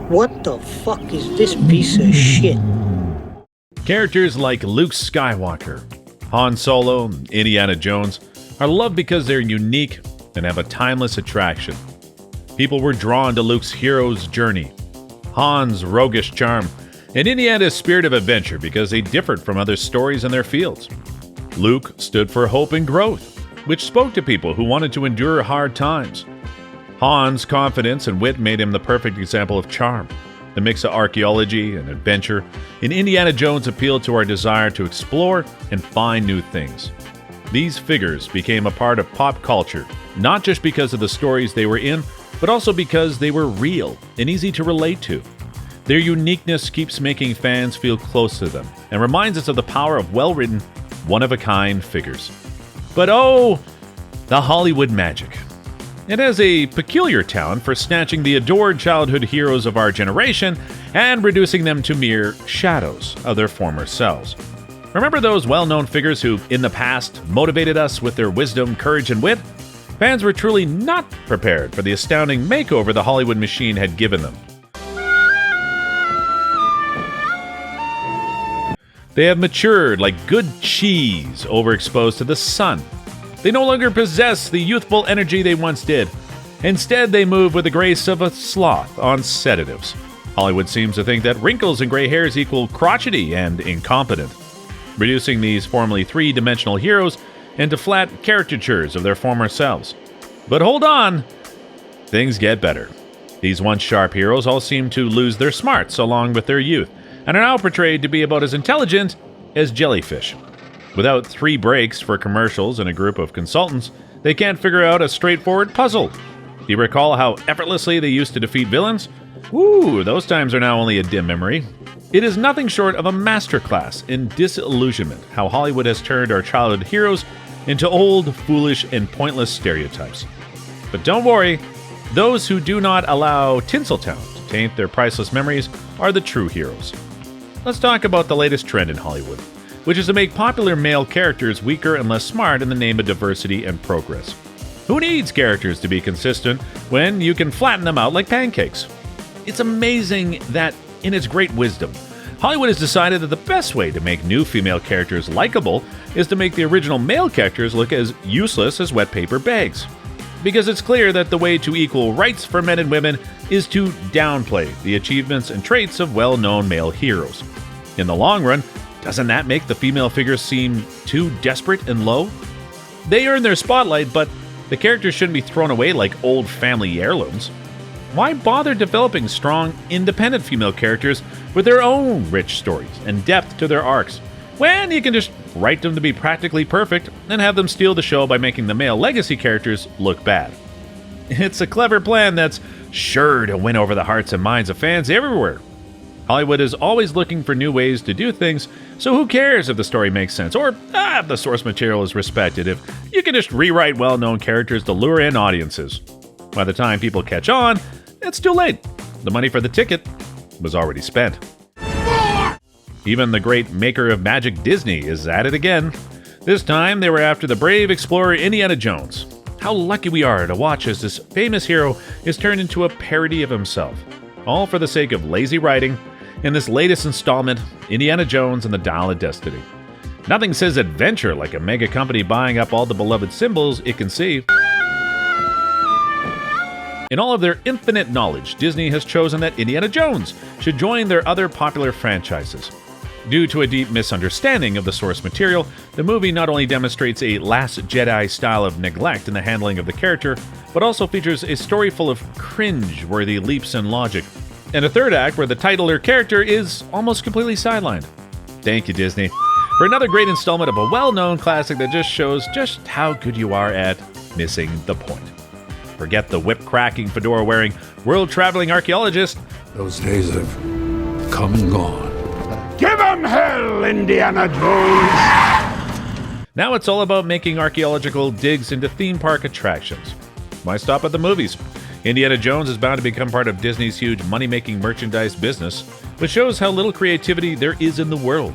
What the fuck is this piece of shit? Characters like Luke Skywalker, Han Solo, and Indiana Jones are loved because they're unique and have a timeless attraction. People were drawn to Luke's hero's journey, Han's roguish charm, and Indiana's spirit of adventure because they differed from other stories in their fields. Luke stood for hope and growth, which spoke to people who wanted to endure hard times. Han's confidence and wit made him the perfect example of charm. The mix of archaeology and adventure in Indiana Jones appealed to our desire to explore and find new things. These figures became a part of pop culture, not just because of the stories they were in, but also because they were real and easy to relate to. Their uniqueness keeps making fans feel close to them and reminds us of the power of well-written, one-of-a-kind figures. But oh, the Hollywood magic. It has a peculiar talent for snatching the adored childhood heroes of our generation and reducing them to mere shadows of their former selves. Remember those well-known figures who, in the past, motivated us with their wisdom, courage, and wit? Fans were truly not prepared for the astounding makeover the Hollywood machine had given them. They have matured like good cheese overexposed to the sun. They no longer possess the youthful energy they once did. Instead, they move with the grace of a sloth on sedatives. Hollywood seems to think that wrinkles and gray hairs equal crotchety and incompetent, reducing these formerly three-dimensional heroes into flat caricatures of their former selves. But hold on, things get better. These once sharp heroes all seem to lose their smarts along with their youth, and are now portrayed to be about as intelligent as jellyfish. Without 3 breaks for commercials and a group of consultants, they can't figure out a straightforward puzzle. Do you recall how effortlessly they used to defeat villains? Ooh, those times are now only a dim memory. It is nothing short of a masterclass in disillusionment how Hollywood has turned our childhood heroes into old, foolish, and pointless stereotypes. But don't worry, those who do not allow Tinseltown to taint their priceless memories are the true heroes. Let's talk about the latest trend in Hollywood, which is to make popular male characters weaker and less smart in the name of diversity and progress. Who needs characters to be consistent when you can flatten them out like pancakes? It's amazing that, in its great wisdom, Hollywood has decided that the best way to make new female characters likable is to make the original male characters look as useless as wet paper bags. Because it's clear that the way to equal rights for men and women is to downplay the achievements and traits of well-known male heroes. In the long run, doesn't that make the female figures seem too desperate and low? They earn their spotlight, but the characters shouldn't be thrown away like old family heirlooms. Why bother developing strong, independent female characters with their own rich stories and depth to their arcs, when you can just write them to be practically perfect and have them steal the show by making the male legacy characters look bad? It's a clever plan that's sure to win over the hearts and minds of fans everywhere. Hollywood is always looking for new ways to do things, so who cares if the story makes sense, or if the source material is respected, if you can just rewrite well-known characters to lure in audiences. By the time people catch on, it's too late. The money for the ticket was already spent. Even the great maker of magic, Disney, is at it again. This time, they were after the brave explorer Indiana Jones. How lucky we are to watch as this famous hero is turned into a parody of himself, all for the sake of lazy writing in this latest installment, Indiana Jones and the Dial of Destiny. Nothing says adventure like a mega company buying up all the beloved symbols it can see. In all of their infinite knowledge, Disney has chosen that Indiana Jones should join their other popular franchises. Due to a deep misunderstanding of the source material, the movie not only demonstrates a Last Jedi style of neglect in the handling of the character, but also features a story full of cringe-worthy leaps in logic, and a third act where the titular character is almost completely sidelined. Thank you, Disney, for another great installment of a well-known classic that just shows just how good you are at missing the point. Forget the whip-cracking, fedora-wearing, world-traveling archaeologist. Those days have come and gone. Give 'em hell, Indiana Jones! Now it's all about making archaeological digs into theme park attractions. Why stop at the movies? Indiana Jones is bound to become part of Disney's huge money-making merchandise business, which shows how little creativity there is in the world.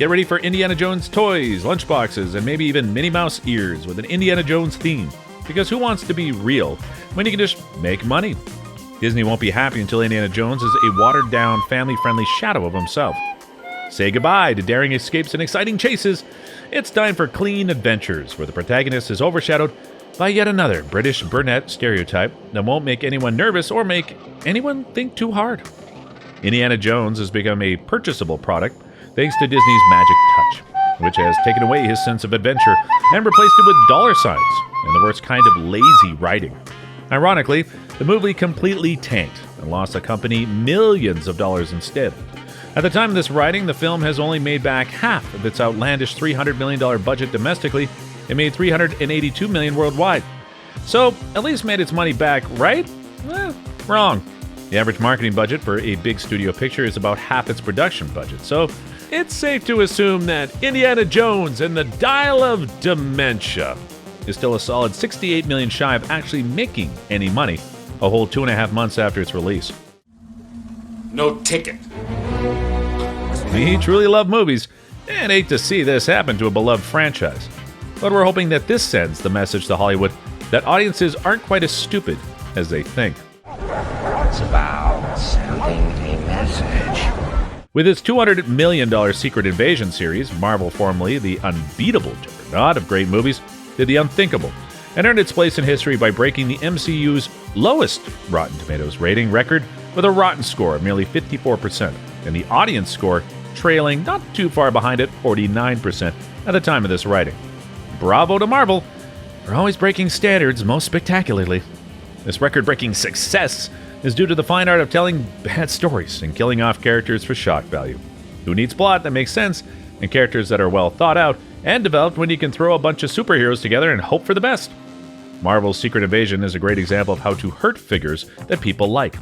Get ready for Indiana Jones toys, lunchboxes, and maybe even Minnie Mouse ears with an Indiana Jones theme, because who wants to be real when you can just make money? Disney won't be happy until Indiana Jones is a watered-down, family-friendly shadow of himself. Say goodbye to daring escapes and exciting chases. It's time for clean adventures, where the protagonist is overshadowed by yet another British brunette stereotype that won't make anyone nervous or make anyone think too hard. Indiana Jones has become a purchasable product thanks to Disney's magic touch, which has taken away his sense of adventure and replaced it with dollar signs and the worst kind of lazy writing. Ironically, the movie completely tanked and lost the company millions of dollars instead. At the time of this writing, the film has only made back half of its outlandish $300 million budget domestically. It made $382 million worldwide. So, at least made its money back, right? Wrong. The average marketing budget for a big studio picture is about half its production budget, so it's safe to assume that Indiana Jones and the Dial of Dementia is still a solid $68 million shy of actually making any money, a whole 2.5 months after its release. No ticket. We truly love movies, and hate to see this happen to a beloved franchise. But we're hoping that this sends the message to Hollywood that audiences aren't quite as stupid as they think. It's about sending a message. With its $200 million Secret Invasion series, Marvel, formerly the unbeatable juggernaut of great movies, did the unthinkable and earned its place in history by breaking the MCU's lowest Rotten Tomatoes rating record with a rotten score of nearly 54%, and the audience score trailing not too far behind at 49% at the time of this writing. Bravo to Marvel for always breaking standards most spectacularly. This record-breaking success is due to the fine art of telling bad stories and killing off characters for shock value. Who needs plot that makes sense and characters that are well thought out and developed when you can throw a bunch of superheroes together and hope for the best? Marvel's Secret Invasion is a great example of how to hurt figures that people like.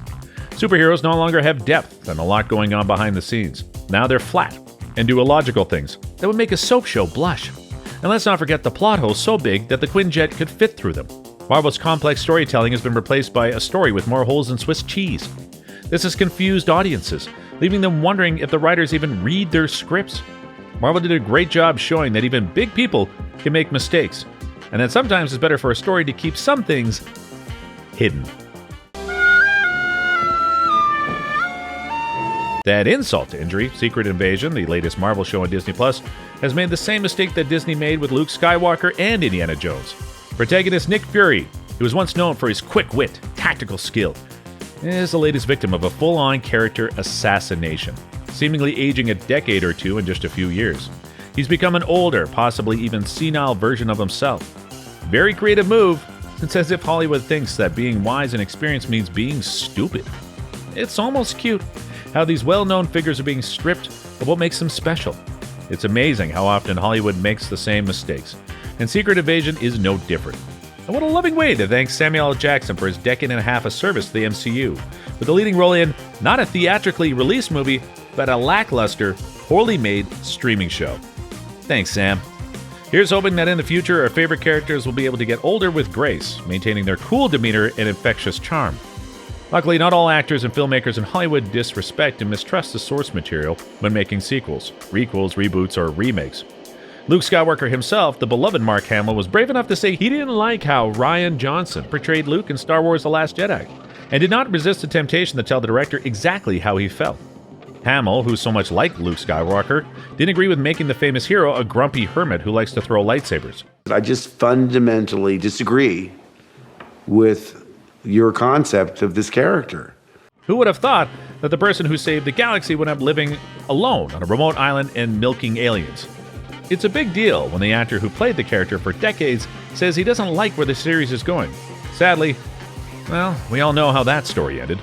Superheroes no longer have depth and a lot going on behind the scenes. Now they're flat and do illogical things that would make a soap show blush. And let's not forget the plot holes so big that the Quinjet could fit through them. Marvel's complex storytelling has been replaced by a story with more holes than Swiss cheese. This has confused audiences, leaving them wondering if the writers even read their scripts. Marvel did a great job showing that even big people can make mistakes, and that sometimes it's better for a story to keep some things hidden. To add insult to injury, Secret Invasion, the latest Marvel show on Disney+, has made the same mistake that Disney made with Luke Skywalker and Indiana Jones. Protagonist Nick Fury, who was once known for his quick wit, tactical skill, is the latest victim of a full-on character assassination, seemingly aging a decade or two in just a few years. He's become an older, possibly even senile version of himself. Very creative move. It's as if Hollywood thinks that being wise and experienced means being stupid. It's almost cute how these well-known figures are being stripped of what makes them special. It's amazing how often Hollywood makes the same mistakes, and Secret Invasion is no different. And what a loving way to thank Samuel L. Jackson for his decade and a half of service to the MCU, with a leading role in not a theatrically released movie, but a lackluster, poorly made streaming show. Thanks, Sam. Here's hoping that in the future, our favorite characters will be able to get older with grace, maintaining their cool demeanor and infectious charm. Luckily, not all actors and filmmakers in Hollywood disrespect and mistrust the source material when making sequels, requels, reboots, or remakes. Luke Skywalker himself, the beloved Mark Hamill, was brave enough to say he didn't like how Rian Johnson portrayed Luke in Star Wars The Last Jedi, and did not resist the temptation to tell the director exactly how he felt. Hamill, who so much liked Luke Skywalker, didn't agree with making the famous hero a grumpy hermit who likes to throw lightsabers. I just fundamentally disagree with your concept of this character. Who would have thought that the person who saved the galaxy would end up living alone on a remote island and milking aliens? It's a big deal when the actor who played the character for decades says he doesn't like where the series is going. Sadly, well, we all know how that story ended.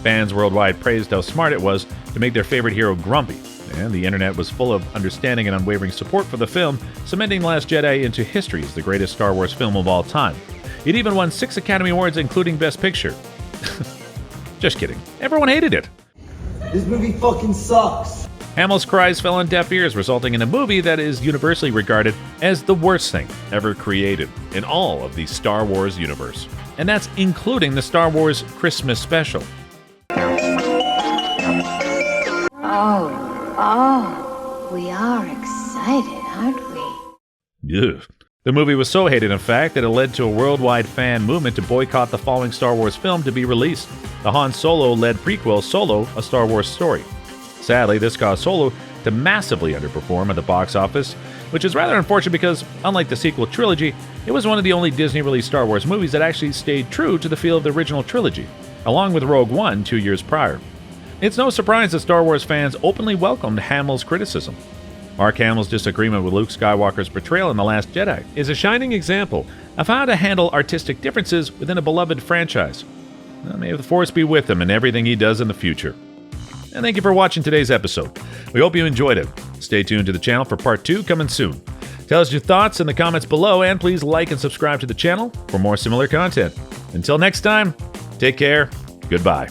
Fans worldwide praised how smart it was to make their favorite hero grumpy, and the internet was full of understanding and unwavering support for the film, cementing The Last Jedi into history as the greatest Star Wars film of all time. It even won 6 Academy Awards, including Best Picture. Just kidding. Everyone hated it. This movie fucking sucks. Hamill's cries fell on deaf ears, resulting in a movie that is universally regarded as the worst thing ever created in all of the Star Wars universe. And that's including the Star Wars Christmas special. Oh, we are excited, aren't we? Ugh. The movie was so hated, in fact, that it led to a worldwide fan movement to boycott the following Star Wars film to be released, the Han Solo-led prequel Solo, A Star Wars Story. Sadly, this caused Solo to massively underperform at the box office, which is rather unfortunate because, unlike the sequel trilogy, it was one of the only Disney-released Star Wars movies that actually stayed true to the feel of the original trilogy, along with Rogue One 2 years prior. It's no surprise that Star Wars fans openly welcomed Hamill's criticism. Mark Hamill's disagreement with Luke Skywalker's portrayal in The Last Jedi is a shining example of how to handle artistic differences within a beloved franchise. May the Force be with him in everything he does in the future. And thank you for watching today's episode. We hope you enjoyed it. Stay tuned to the channel for part 2 coming soon. Tell us your thoughts in the comments below, and please like and subscribe to the channel for more similar content. Until next time, take care. Goodbye.